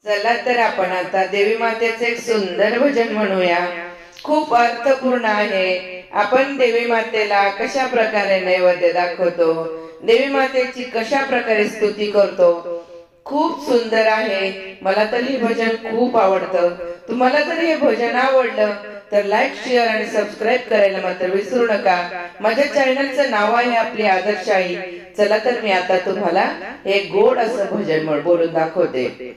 चला तर आपण आता देवी मातेचे एक सुंदर भजन म्हणूया। खूप अर्थपूर्ण आहे। आपण देवी मातेला कशा प्रकारे नैवेद्य दाखवतो, देवी मातेची कशा प्रकारे स्तुती करतो, खूप सुंदर आहे। मला तर हे भजन खूप आवडतं। तुम्हाला जर हे भजन आवडलं तर लाईक, शेअर आणि सबस्क्राईब करायला मात्र विसरू नका। माझ्या चॅनलचं नाव आहे आपली आदर्श आई। चला तर मी आता तुम्हाला एक गोड असं भजन बोलून दाखवते।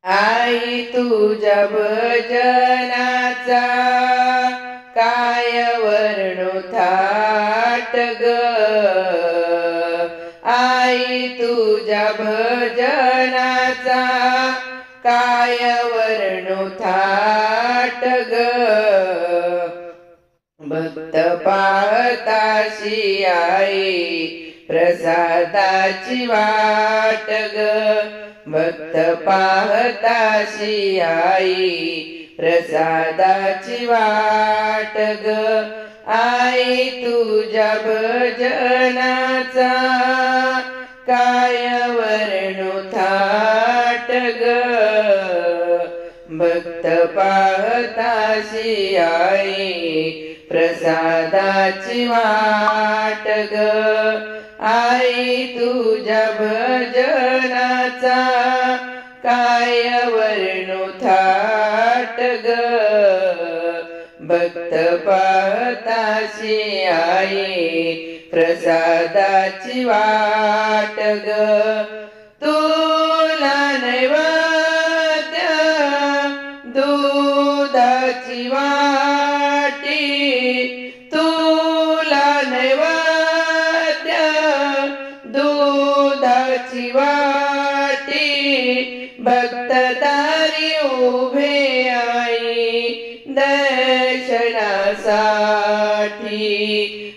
आई तुझ्या भजनाचा काय वर्णू थाट ग, आई तुझ्या भजनाचा काय वर्णू थाट ग, भक्त पाहताशी आई प्रसादाची वाट ग, भक्त पाहताशी आई प्रसादाची वाट ग, आई तुझ्या भजनाचा काय वर्णू थाट ग, भक्त पाहताशी आई प्रसादाची वाट ग, आई तुझ्या भजनाचा काय वर्णू थाट ग, भक्त पाहताशी आई प्रसादाची वाट ग, तुला नैवेद्य दुधाची वाटी, तुला नैवेद्य दुधाची वाटी, भक्तदारी उभे आई दर्शनासाठी,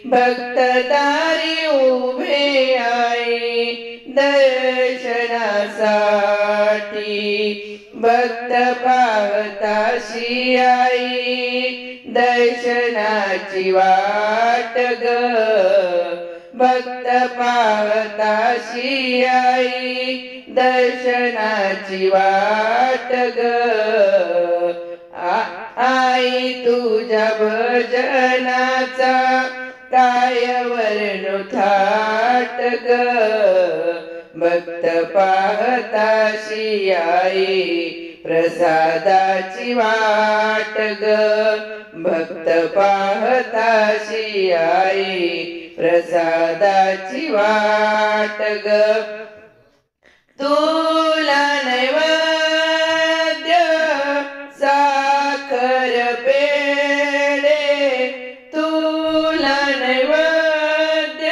भक्तदारी उभे आई दर्शनासाठी, भक्त पाहताशी आई दर्शनाची वाट ग, भक्त पाहताशी आई दर्शनाची वाट ग, आई तुझ्या भजनाचा काय वर्णू थाट ग, भक्त पाहताशी आई प्रसादाची वाट ग, भक्त पाहताशी आई प्रसादाची वाट ग, तुला नैवेद्य साखर पेढे, तुला नैवेद्य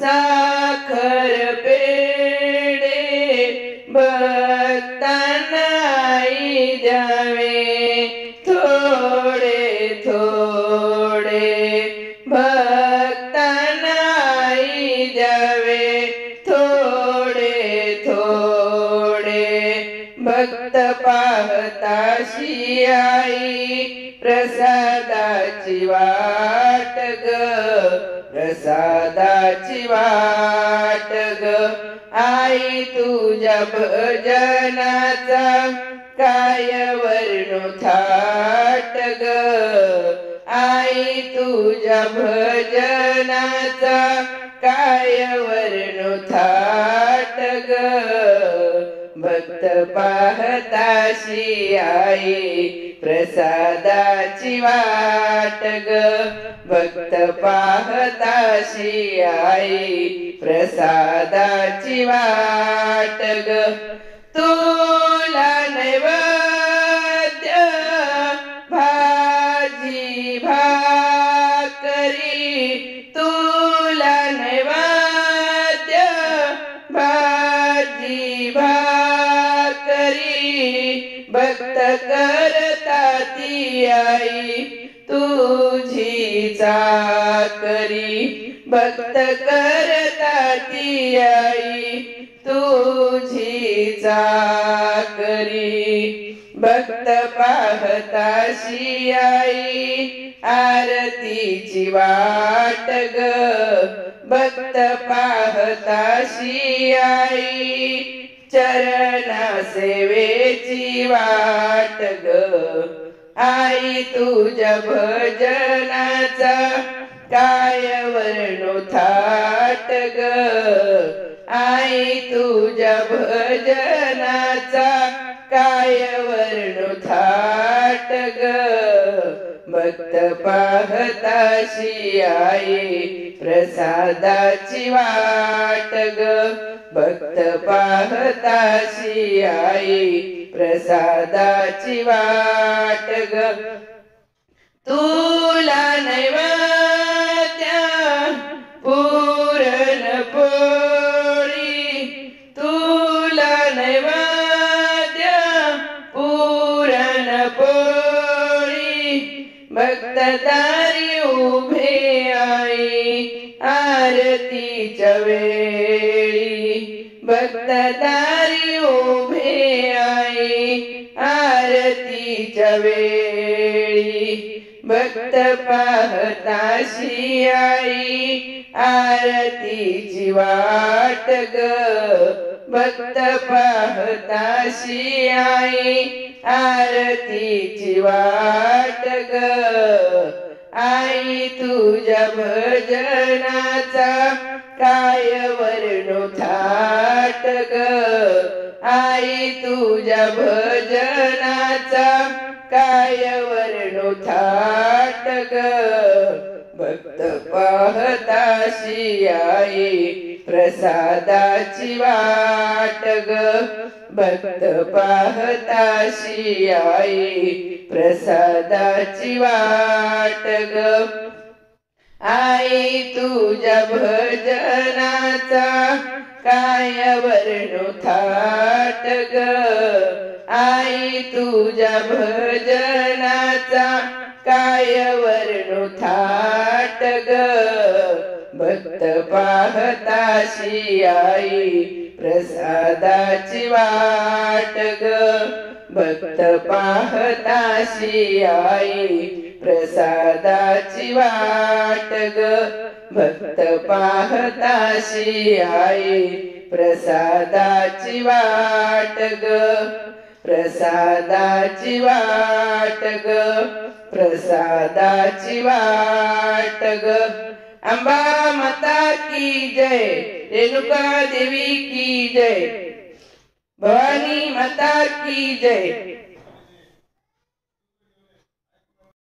साखर पेढे, भक्तांना आई द्यावे थोडे थोडे, भक्तांना आई द्यावे थोडे थोडे, भक्त पाहताशी आई प्रसादाची वाट ग, प्रसादाची वाट ग, आई तुझ्या भजनाचा काय वर्णू थाट ग, आई तुझ्या भजनाचा काय वर्णू थाट ग, भक्त पाहताशी आई प्रसादाची वाट ग, भक्त पाहताशी आई प्रसादाची वाट ग, तुला नैवेद्य भाजी भाकरी, तुला नैवेद्य भाजी भाकरी, भक्त करताती आई तुझी चाकरी, भक्त करताती आई तुझी चाकरी, भक्त पाहताशी आई आरतीची वाट ग, भक्त पाहताशी आई चरणा सेवेची वाट ग आई तुझ्या भजनाचा काय वर्णू थाट ग आई तुझ्या भजनाचा काय वर्णू थाट ग भक्त पाहताशी आई प्रसादाची वाट ग भक्त पाहताशी आई प्रसादाची वाट ग तुला नैवेद्य पुरण पोळी तुला नैवेद्य पुरण पोळी भक्तदारी उभे आई आरतीच्या वेळी भक्तदारी उभे आई आरतीच्या वेळी भक्त पाहताशी आई आरतीची वाट ग भक्त पाहताशी आई आरतीची वाट ग आई तुझ्या भजनाचा काय वर्णू थाट ग आई तुझ्या भजनाचा काय वर्णू थाट ग भक्त पाहताशी आई प्रसादाची वाट ग भक्त पाहताशी आई प्रसादाची वाट ग आई तुझ्या भजनाचा काय वर्णू थाट ग आई तुझ्या भजनाचा काय वर्णू थाट ग भक्त पाहताशी आई प्रसादाची वाट ग भक्त पाहताशी आई प्रसादाची वाट ग भक्त पाहताशी आई प्रसादाची वाट ग प्रसादाची वाट ग प्रसादाची वाट ग अंबा माता की जय रेणुका देवी की जय भवानी माता की जय